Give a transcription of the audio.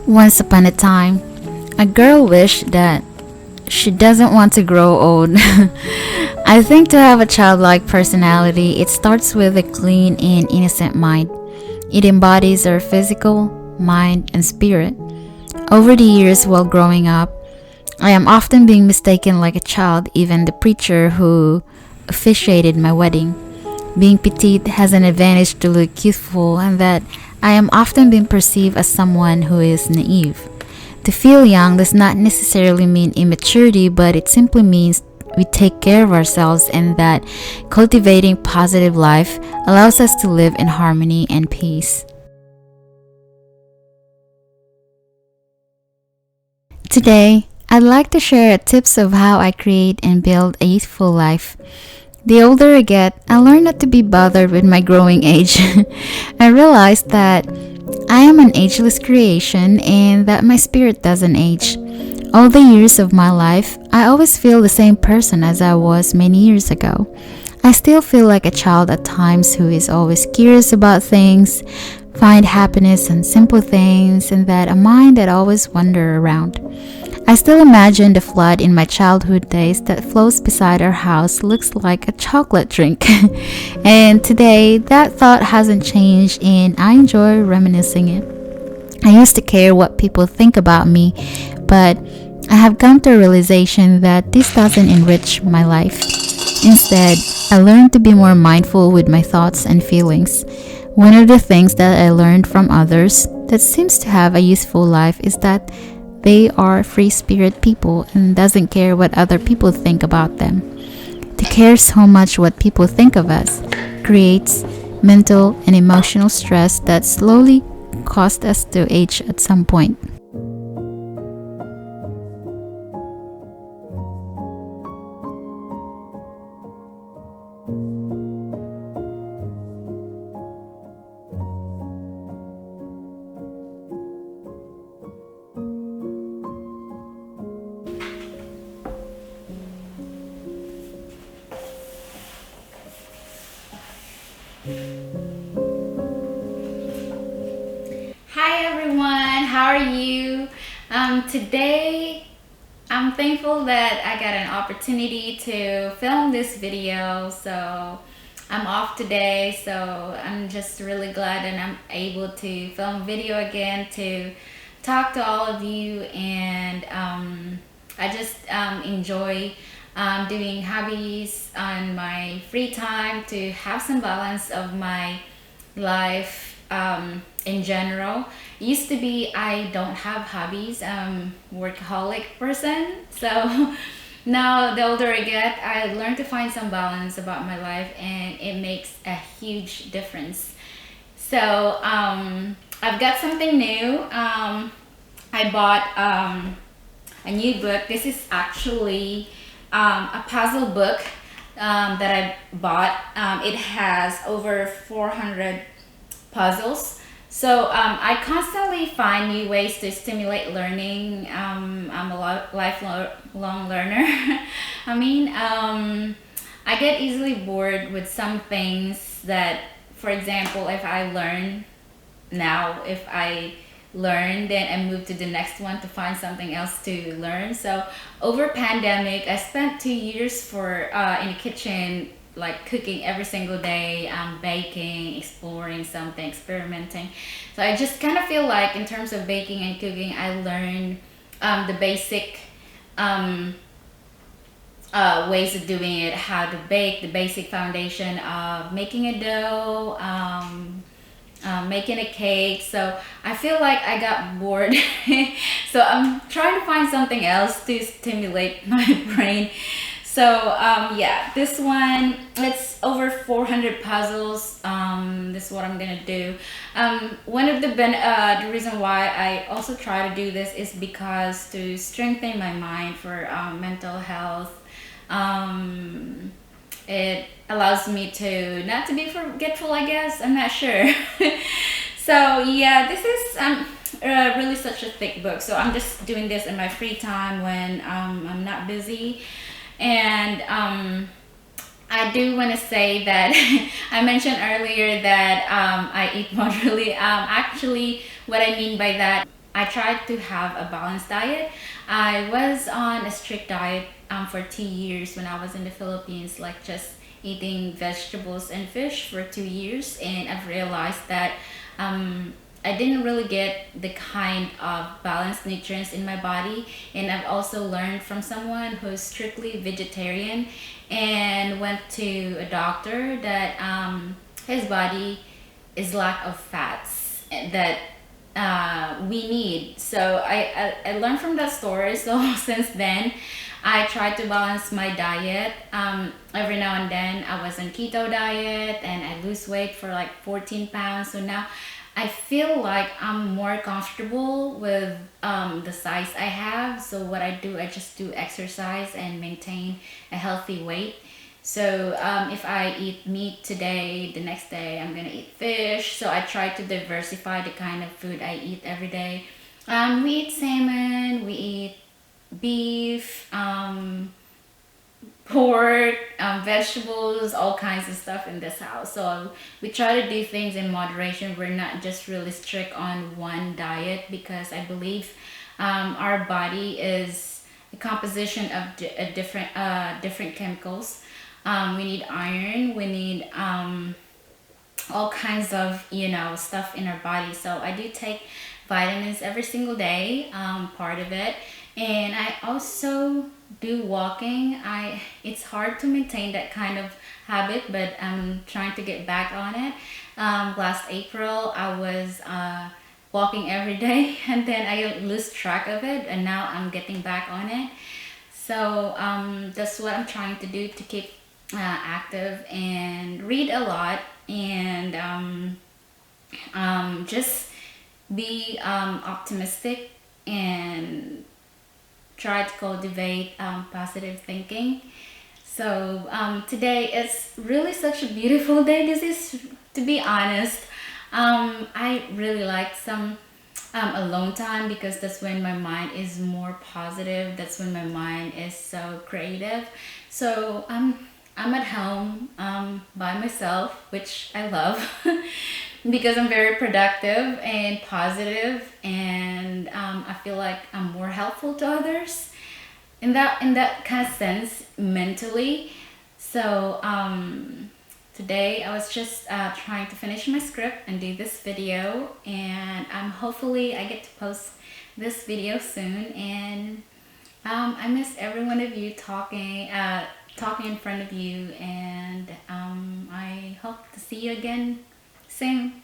Once upon a time, a girl wished that she doesn't want to grow old. I think to have a childlike personality, it starts with a clean and innocent mind. It embodies our physical, mind, and spirit. Over the years while growing up, I am often being mistaken like a child, even the preacher who officiated my wedding. Being petite has an advantage to look youthful, and that I am often being perceived as someone who is naive. To feel young does not necessarily mean immaturity, but it simply means we take care of ourselves and that cultivating positive life allows us to live in harmony and peace. Today, I'd like to share tips of how I create and build a youthful life. The older I get, I learn not to be bothered with my growing age. I realized that I am an ageless creation and that my spirit doesn't age. All the years of my life, I always feel the same person as I was many years ago. I still feel like a child at times who is always curious about things, find happiness in simple things, and that a mind that always wander around. I still imagine the flood in my childhood days that flows beside our house looks like a chocolate drink. And today, that thought hasn't changed and I enjoy reminiscing it. I used to care what people think about me, but I have come to a realization that this doesn't enrich my life. Instead, I learned to be more mindful with my thoughts and feelings. One of the things that I learned from others that seems to have a useful life is that they are free spirit people and doesn't care what other people think about them. To care so much what people think of us creates mental and emotional stress that slowly caused us to age at some point. Hi everyone, how are you? Today I'm thankful that I got an opportunity to film this video. So I'm off today, so I'm just really glad that I'm able to film video again to talk to all of you. And I just enjoy doing hobbies on my free time to have some balance of my life in general. It used to be I don't have hobbies, workaholic person. So now the older I get, I learn to find some balance about my life and it makes a huge difference. So I've got something new. I bought a new book. This is actually a puzzle book that I bought. It has over 400 puzzles. So I constantly find new ways to stimulate learning. I'm a lifelong learner. I get easily bored with some things that, for example, if I learn, then I move to the next one to find something else to learn. So over pandemic, I spent 2 years in the kitchen, like cooking every single day, baking, exploring something, experimenting. So I just kind of feel like in terms of baking and cooking, I learned the basic ways of doing it, how to bake, the basic foundation of making a dough, making a cake. So I feel like I got bored. So I'm trying to find something else to stimulate my brain. So yeah, this one, it's over 400 puzzles. This is what I'm gonna do. One of the reason why I also try to do this is because to strengthen my mind for mental health. It allows me to not to be forgetful, I guess. I'm not sure. So yeah, this is really such a thick book. So I'm just doing this in my free time when I'm not busy. And I do want to say that I mentioned earlier that I eat moderately. Actually, what I mean by that, I tried to have a balanced diet. I was on a strict diet for 2 years when I was in the Philippines, like just eating vegetables and fish for 2 years, and I've realized that I didn't really get the kind of balanced nutrients in my body. And I've also learned from someone who's strictly vegetarian and went to a doctor that his body is lack of fats that we need. So I learned from that story. So since then, I try to balance my diet. Every now and then, I was on keto diet and I lose weight for like 14 pounds. So now I feel like I'm more comfortable with the size I have. So what I do, I just do exercise and maintain a healthy weight. So if I eat meat today, the next day I'm gonna eat fish. So I try to diversify the kind of food I eat every day. We eat salmon, we eat beef, pork, vegetables, all kinds of stuff in this house. So we try to do things in moderation. We're not just really strict on one diet because I believe our body is a composition of different chemicals. We need iron. We need all kinds of stuff in our body. So I do take vitamins every single day, part of it, and I also do walking. I It's hard to maintain that kind of habit, but I'm trying to get back on it. Last April I was walking every day and then I lose track of it, and now I'm getting back on it. So that's what I'm trying to do to keep active, and read a lot, and just be optimistic and try to cultivate positive thinking. So today is really such a beautiful day. This is, to be honest, I really like some alone time because that's when my mind is more positive. That's when my mind is so creative. So I'm at home by myself, which I love because I'm very productive and positive, and I feel like I'm more helpful to others in that kind of sense mentally. So today I was just trying to finish my script and do this video, and hopefully I get to post this video soon. And I miss every one of you talking in front of you, and I hope to see you again soon.